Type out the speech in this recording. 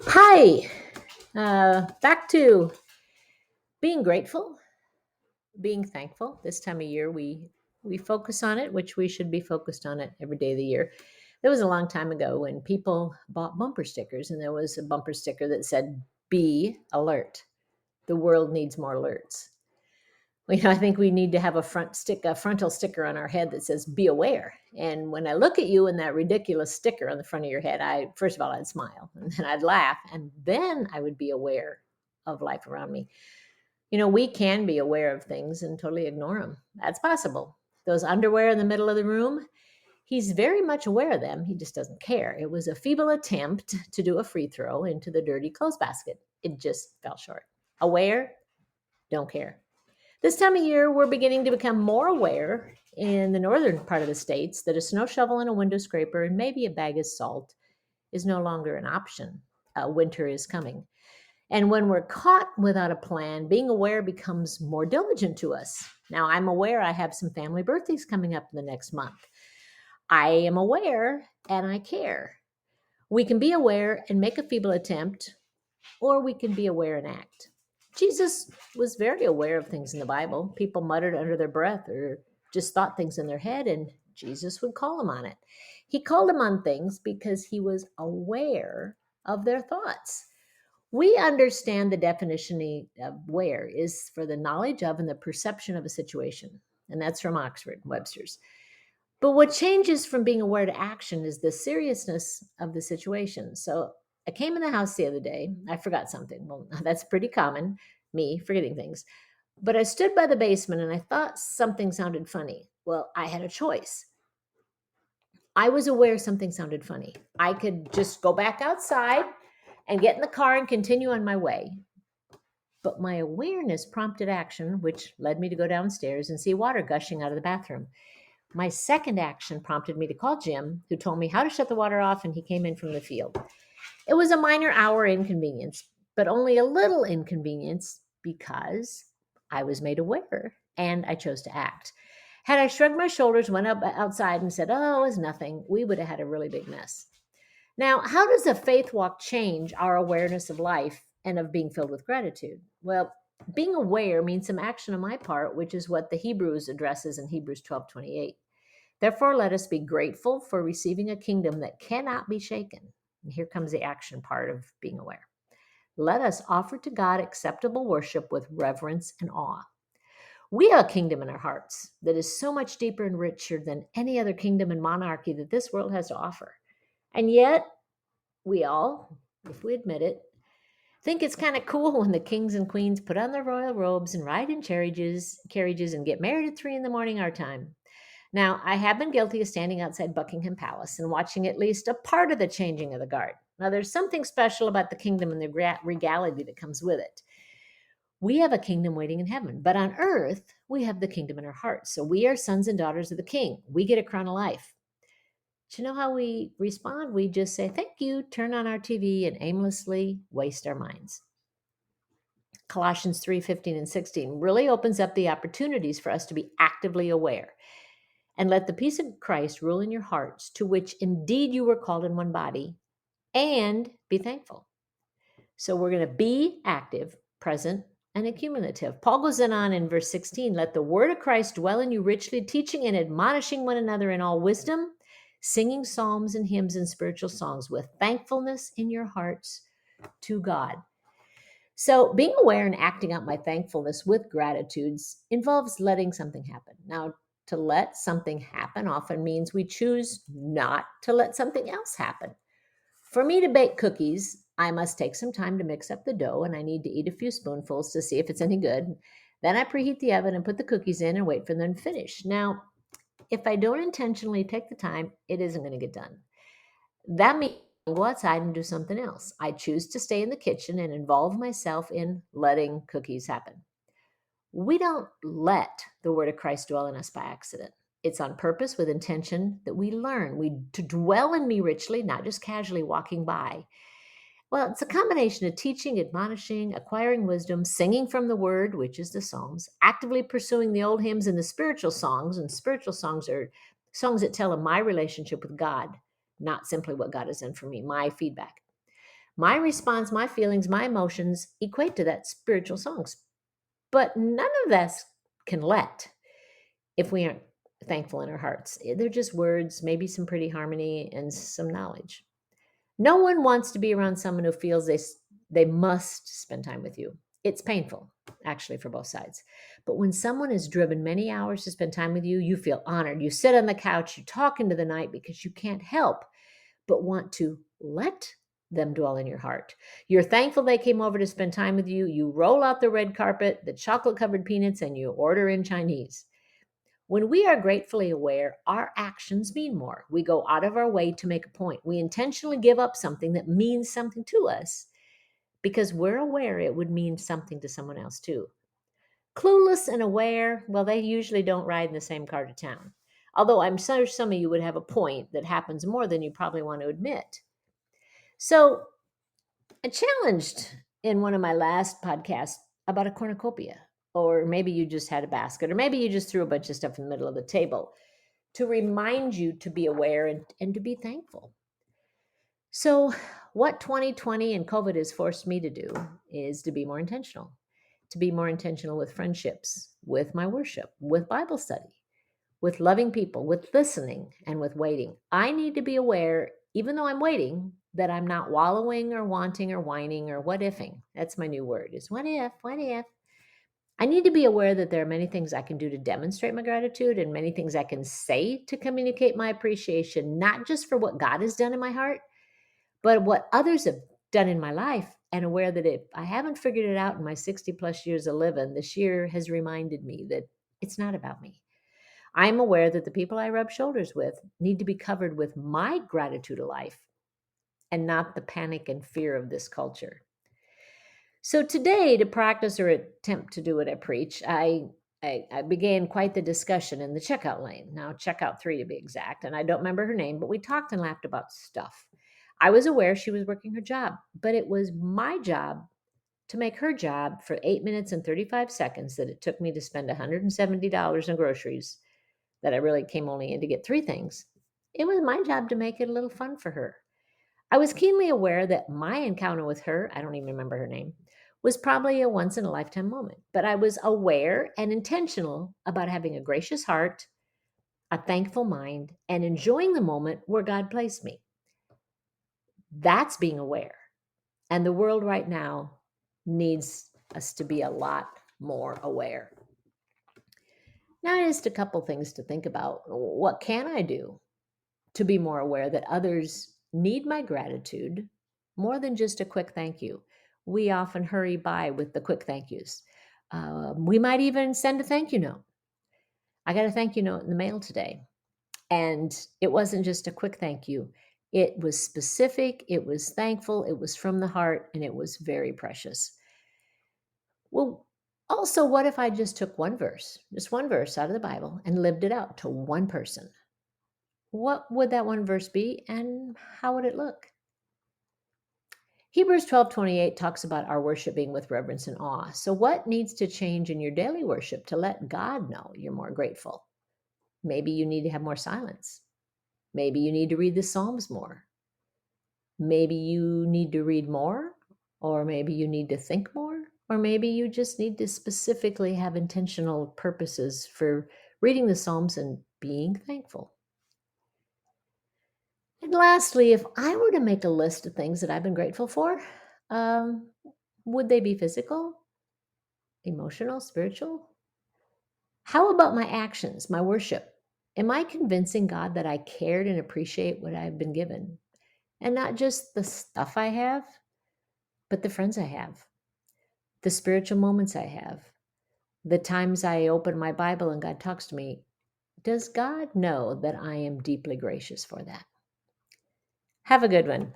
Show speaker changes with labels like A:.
A: Hi, back to being grateful, being thankful. This time of year, we focus on it, which we should be focused on it every day of the year. There was a long time ago when people bought bumper stickers, and there was a bumper sticker that said "Be alert." The world needs more alerts. I think we need to have a frontal sticker on our head that says "Be aware." And when I look at you and that ridiculous sticker on the front of your head, I first of all I'd smile, and then I'd laugh, and then I would be aware of life around me. We can be aware of things and totally ignore them. That's possible. Those underwear in the middle of the room, he's very much aware of them. He just doesn't care. It was a feeble attempt to do a free throw into the dirty clothes basket. It just fell short. Aware, don't care. This time of year, we're beginning to become more aware in the northern part of the states that a snow shovel and a window scraper and maybe a bag of salt is no longer an option. Winter is coming. And when we're caught without a plan, being aware becomes more diligent to us. Now, I'm aware I have some family birthdays coming up in the next month. I am aware and I care. We can be aware and make a feeble attempt, or we can be aware and act. Jesus was very aware of things in the Bible. People muttered under their breath or just thought things in their head, and Jesus would call them on it. He called them on things because he was aware of their thoughts. We understand the definition of aware is for the knowledge of and the perception of a situation. And that's from Oxford Webster's. But what changes from being aware to action is the seriousness of the situation. So I came in the house the other day. I forgot something. Well, that's pretty common, me forgetting things. But I stood by the basement and I thought something sounded funny. Well, I had a choice. I was aware something sounded funny. I could just go back outside and get in the car and continue on my way. But my awareness prompted action, which led me to go downstairs and see water gushing out of the bathroom. My second action prompted me to call Jim, who told me how to shut the water off, and he came in from the field. It was a minor hour inconvenience, but only a little inconvenience because I was made aware and I chose to act. Had I shrugged my shoulders, went up outside, and said, "Oh, it was nothing," we would have had a really big mess. Now, how does a faith walk change our awareness of life and of being filled with gratitude? Well, being aware means some action on my part, which is what the Hebrews addresses in Hebrews 12:28. Therefore, let us be grateful for receiving a kingdom that cannot be shaken. And here comes the action part of being aware. Let us offer to God acceptable worship with reverence and awe. We have a kingdom in our hearts that is so much deeper and richer than any other kingdom and monarchy that this world has to offer. And yet, we all, if we admit it, think it's kind of cool when the kings and queens put on their royal robes and ride in carriages and get married at 3 in the morning our time. Now, I have been guilty of standing outside Buckingham Palace and watching at least a part of the changing of the guard. Now, there's something special about the kingdom and the regality that comes with it. We have a kingdom waiting in heaven, but on earth, we have the kingdom in our hearts. So we are sons and daughters of the king. We get a crown of life. Do you know how we respond? We just say, "Thank you," turn on our TV, and aimlessly waste our minds. Colossians 3:15 and 16 really opens up the opportunities for us to be actively aware. And let the peace of Christ rule in your hearts, to which indeed you were called in one body, and be thankful. So we're going to be active, present, and accumulative. Paul goes on in verse 16, let the word of Christ dwell in you richly, teaching and admonishing one another in all wisdom, singing psalms and hymns and spiritual songs with thankfulness in your hearts to God. So being aware and acting out my thankfulness with gratitudes involves letting something happen. Now, to let something happen often means we choose not to let something else happen. For me to bake cookies, I must take some time to mix up the dough, and I need to eat a few spoonfuls to see if it's any good. Then I preheat the oven and put the cookies in and wait for them to finish. Now, if I don't intentionally take the time, it isn't going to get done. That means I go outside and do something else. I choose to stay in the kitchen and involve myself in letting cookies happen. We don't let the word of Christ dwell in us by accident. It's on purpose with intention that we learn. To dwell in me richly, not just casually walking by. Well, it's a combination of teaching, admonishing, acquiring wisdom, singing from the word, which is the Psalms, actively pursuing the old hymns and the spiritual songs. And spiritual songs are songs that tell of my relationship with God, not simply what God has done for me, my feedback. My response, my feelings, my emotions equate to that spiritual songs. But none of that can let if we aren't thankful in our hearts. They're just words, maybe some pretty harmony and some knowledge. No one wants to be around someone who feels they must spend time with you. It's painful, actually, for both sides. But when someone has driven many hours to spend time with you, you feel honored. You sit on the couch, you talk into the night because you can't help but want to let them dwell in your heart. You're thankful they came over to spend time with you. You roll out the red carpet, the chocolate covered peanuts, and you order in Chinese. When we are gratefully aware, our actions mean more. We go out of our way to make a point. We intentionally give up something that means something to us because we're aware it would mean something to someone else too. Clueless and aware, well, they usually don't ride in the same car to town. Although I'm sure some of you would have a point that happens more than you probably want to admit. So I challenged in one of my last podcasts about a cornucopia, or maybe you just had a basket, or maybe you just threw a bunch of stuff in the middle of the table to remind you to be aware and to be thankful. So, what 2020 and COVID has forced me to do is to be more intentional, to be more intentional with friendships, with my worship, with Bible study, with loving people, with listening, and with waiting. I need to be aware, even though I'm waiting, that I'm not wallowing or wanting or whining or what ifing. That's my new word is what if, what if. I need to be aware that there are many things I can do to demonstrate my gratitude and many things I can say to communicate my appreciation, not just for what God has done in my heart, but what others have done in my life. And aware that if I haven't figured it out in my 60 plus years of living, this year has reminded me that it's not about me. I'm aware that the people I rub shoulders with need to be covered with my gratitude of life and not the panic and fear of this culture. So today, to practice or attempt to do what I preach, I began quite the discussion in the checkout lane. Now, checkout 3 to be exact. And I don't remember her name, but we talked and laughed about stuff. I was aware she was working her job, but it was my job to make her job for 8 minutes and 35 seconds that it took me to spend $170 in groceries that I really came only in to get 3 things. It was my job to make it a little fun for her. I was keenly aware that my encounter with her, I don't even remember her name, was probably a once in a lifetime moment. But I was aware and intentional about having a gracious heart, a thankful mind, and enjoying the moment where God placed me. That's being aware. And the world right now needs us to be a lot more aware. Now, just a couple things to think about. What can I do to be more aware that others need my gratitude more than just a quick thank you? We often hurry by with the quick thank yous. We might even send a thank you note. I got a thank you note in the mail today, and it wasn't just a quick thank you. It was specific, it was thankful, it was from the heart, and it was very precious. Well, also, what if I just took just one verse out of the Bible, and lived it out to one person? What would that one verse be, and how would it look? Hebrews 12:28 talks about our worship being with reverence and awe. So, what needs to change in your daily worship to let God know you're more grateful? Maybe you need to have more silence. Maybe you need to read the Psalms more. Maybe you need to read more, or maybe you need to think more, or maybe you just need to specifically have intentional purposes for reading the Psalms and being thankful. And lastly, if I were to make a list of things that I've been grateful for, um, would they be physical, emotional, spiritual? How about my actions, my worship? Am I convincing God that I cared and appreciate what I've been given? And not just the stuff I have, but the friends I have, the spiritual moments I have, the times I open my Bible and God talks to me. Does God know that I am deeply gracious for that? Have a good one.